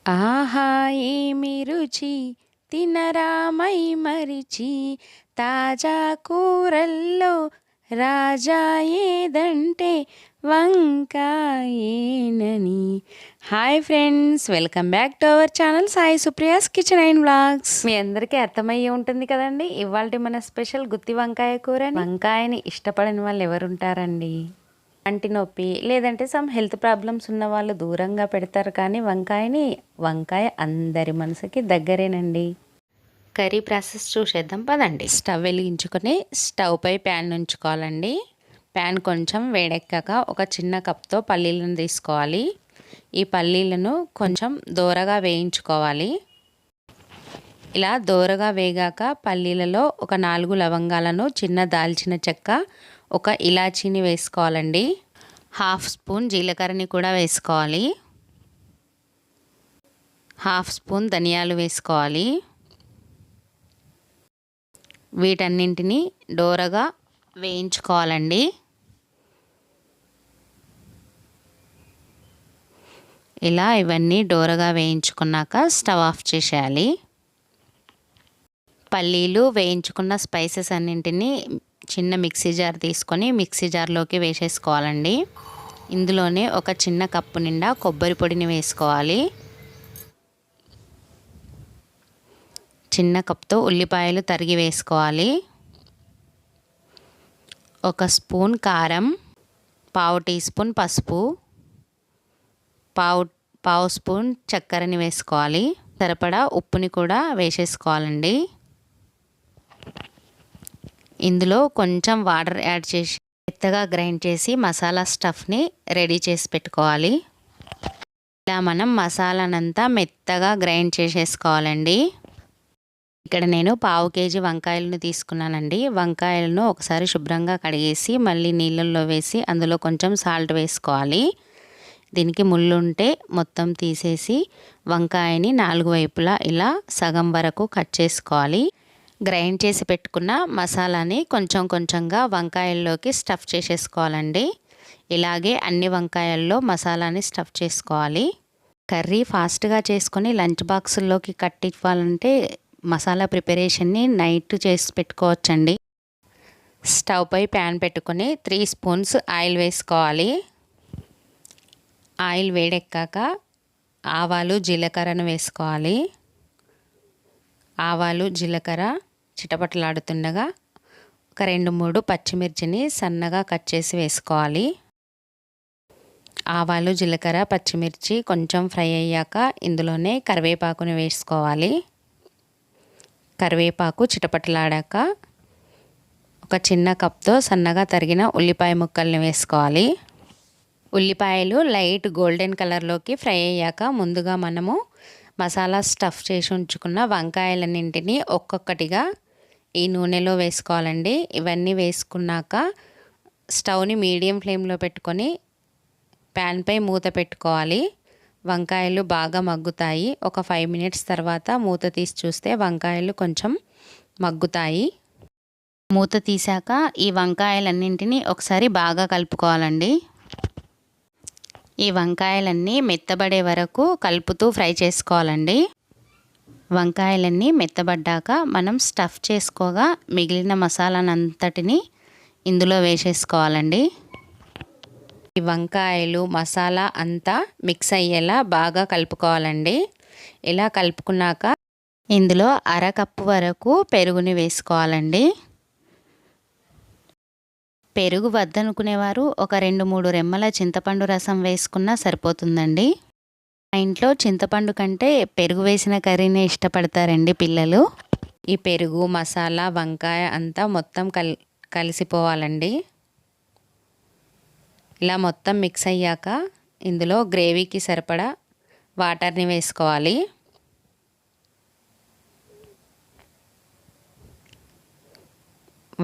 ఆహా ఏమి రుచి తినరామై మరిచి తాజా కూరల్లో రాజా ఏదంటే వంకాయేనని. Hi friends, welcome back to our channel Sai Supriya's kitchen and vlogs. మీ అందరికీ అర్థమయ్యే ఉంటుంది కదండి ఇవాళ మన స్పెషల్ గుత్తి వంకాయ కూర. వంకాయని ఇష్టపడని వాళ్ళు ఎవరుంటారండి? కంటి నొప్పి లేదంటే సమ్ హెల్త్ ప్రాబ్లమ్స్ ఉన్న వాళ్ళు దూరంగా పెడతారు, కానీ వంకాయ అందరి మనసుకి దగ్గరేనండి. కర్రీ ప్రాసెస్ చూసేద్దాం పదండి. స్టవ్ వెలిగించుకొని స్టవ్ పై ప్యాన్ ఉంచుకోవాలండి. ప్యాన్ కొంచెం వేడెక్కాక ఒక చిన్న కప్తో పల్లీలను తీసుకోవాలి. ఈ పల్లీలను కొంచెం దోరగా వేయించుకోవాలి. ఇలా దోరగా వేగాక పల్లీలలో ఒక 4 లవంగాలను, చిన్న దాల్చిన చెక్క, ఒక ఇలాచీని వేసుకోవాలండి. 1/2 స్పూన్ జీలకర్రని కూడా వేసుకోవాలి. 1/2 స్పూన్ ధనియాలు వేసుకోవాలి. వీటన్నింటినీ దోరగా వేయించుకోవాలండి. ఇలా ఇవన్నీ దోరగా వేయించుకున్నాక స్టవ్ ఆఫ్ చేసేయాలి. పల్లీలు వేయించుకున్న స్పైసెస్ అన్నింటినీ చిన్న మిక్సీ జార్ తీసుకొని మిక్సీ జార్లోకి వేసేసుకోవాలండి. ఇందులోనే ఒక చిన్న కప్పు నిండా కొబ్బరి పొడిని వేసుకోవాలి. చిన్న కప్తో ఉల్లిపాయలు తరిగి వేసుకోవాలి. 1 స్పూన్ కారం, 1/2 టీ స్పూన్ పసుపు, పావు స్పూన్ చక్కెరని వేసుకోవాలి. సరిపడా ఉప్పుని కూడా వేసేసుకోవాలండి. ఇందులో కొంచెం వాటర్ యాడ్ చేసి మెత్తగా గ్రైండ్ చేసి మసాలా స్టఫ్ని రెడీ చేసి పెట్టుకోవాలి. ఇలా మనం మసాలానంతా మెత్తగా గ్రైండ్ చేసేసుకోవాలండి. ఇక్కడ నేను 1/2 కేజీ వంకాయలను తీసుకున్నానండి. వంకాయలను ఒకసారి శుభ్రంగా కడిగేసి మళ్ళీ నీళ్ళల్లో వేసి అందులో కొంచెం సాల్ట్ వేసుకోవాలి. దీనికి ముళ్ళు ఉంటే మొత్తం తీసేసి వంకాయని 4 వైపులా ఇలా సగం వరకు కట్ చేసుకోవాలి. గ్రైండ్ చేసి పెట్టుకున్న మసాలాని కొంచెం కొంచెంగా వంకాయల్లోకి స్టఫ్ చేసేసుకోవాలండి. ఇలాగే అన్ని వంకాయల్లో మసాలాని స్టఫ్ చేసుకోవాలి. కర్రీ ఫాస్ట్గా చేసుకొని లంచ్ బాక్సుల్లోకి కట్టివ్వాలంటే మసాలా ప్రిపరేషన్ని నైట్ చేసి పెట్టుకోవచ్చండి. స్టవ్ పై ప్యాన్ పెట్టుకొని 3 స్పూన్స్ ఆయిల్ వేసుకోవాలి. ఆయిల్ వేడెక్కాక ఆవాలు, జీలకర్రను వేసుకోవాలి. ఆవాలు, జీలకర్ర చిటపటలాడుతుండగా ఒక 2-3 పచ్చిమిర్చిని సన్నగా కట్ చేసి వేసుకోవాలి. ఆవాలు, జీలకర్ర, పచ్చిమిర్చి కొంచెం ఫ్రై అయ్యాక ఇందులోనే కరివేపాకుని వేసుకోవాలి. కరివేపాకు చిటపటలాడాక ఒక చిన్న కప్తో సన్నగా తరిగిన ఉల్లిపాయ ముక్కల్ని వేసుకోవాలి. ఉల్లిపాయలు లైట్ గోల్డెన్ కలర్లోకి ఫ్రై అయ్యాక ముందుగా మనము మసాలా స్టఫ్ చేసి ఉంచుకున్న వంకాయలన్నింటినీ ఒక్కొక్కటిగా ఈ నూనెలో వేసుకోవాలండి. ఇవన్నీ వేసుకున్నాక స్టవ్ని మీడియం ఫ్లేమ్లో పెట్టుకొని ప్యాన్పై మూత పెట్టుకోవాలి. వంకాయలు బాగా మగ్గుతాయి. ఒక 5 మినిట్స్ తర్వాత మూత తీసి చూస్తే వంకాయలు కొంచెం మగ్గుతాయి. మూత తీసాక ఈ వంకాయలన్నింటినీ ఒకసారి బాగా కలుపుకోవాలండి. ఈ వంకాయలన్నీ మెత్తబడే వరకు కలుపుతూ ఫ్రై చేసుకోవాలండి. వంకాయలన్నీ మెత్తబడ్డాక మనం స్టఫ్ చేసుకోగా మిగిలిన మసాలానంతటిని ఇందులో వేసేసుకోవాలండి. ఈ వంకాయలు మసాలా అంతా మిక్స్ అయ్యేలా బాగా కలుపుకోవాలండి. ఇలా కలుపుకున్నాక ఇందులో 1/2 కప్పు వరకు పెరుగుని వేసుకోవాలండి. పెరుగు వద్దనుకునేవారు ఒక 2-3 రెమ్మల చింతపండు రసం వేసుకున్నా సరిపోతుందండి. మా ఇంట్లో చింతపండు కంటే పెరుగు వేసిన కర్రీనే ఇష్టపడతారండి పిల్లలు. ఈ పెరుగు, మసాలా, వంకాయ అంతా మొత్తం కలిసిపోవాలండి. ఇలా మొత్తం మిక్స్ అయ్యాక ఇందులో గ్రేవీకి సరిపడా వాటర్ని వేసుకోవాలి.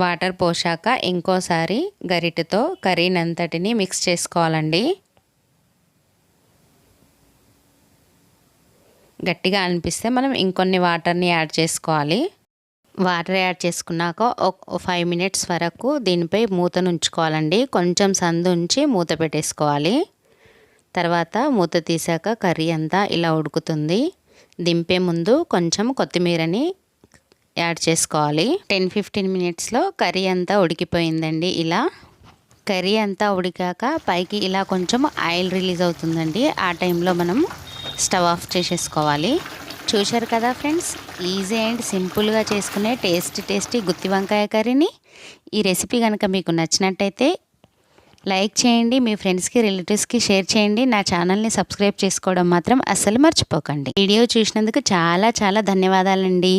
వాటర్ పోసాక ఇంకోసారి గరిటెతో కర్రీనంతటిని మిక్స్ చేసుకోవాలండి. గట్టిగా అనిపిస్తే మనం ఇంకొన్ని వాటర్ని యాడ్ చేసుకోవాలి. వాటర్ యాడ్ చేసుకున్నాక 5 మినిట్స్ వరకు దీనిపై మూతను ఉంచుకోవాలండి. కొంచెం సందు ఉంచి మూత పెట్టేసుకోవాలి. తర్వాత మూత తీసాక కర్రీ అంతా ఇలా ఉడుకుతుంది. దింపే ముందు కొంచెం కొత్తిమీరని యాడ్ చేసుకోవాలి. 10-15 మినిట్స్లో కర్రీ అంతా ఉడికిపోయిందండి. ఇలా కర్రీ అంతా ఉడికాక పైకి ఇలా కొంచెం ఆయిల్ రిలీజ్ అవుతుందండి. ఆ టైంలో మనం స్టవ్ ఆఫ్ చేసేసుకోవాలి. చూశారు కదా ఫ్రెండ్స్, ఈజీ అండ్ సింపుల్గా చేసుకునే టేస్టీ గుత్తి వంకాయ కర్రీని. ఈ రెసిపీ కనుక మీకు నచ్చినట్టయితే లైక్ చేయండి, మీ ఫ్రెండ్స్కి రిలేటివ్స్కి షేర్ చేయండి. నా ఛానల్ని సబ్స్క్రైబ్ చేసుకోవడం మాత్రం అస్సలు మర్చిపోకండి. వీడియో చూసినందుకు చాలా ధన్యవాదాలండి.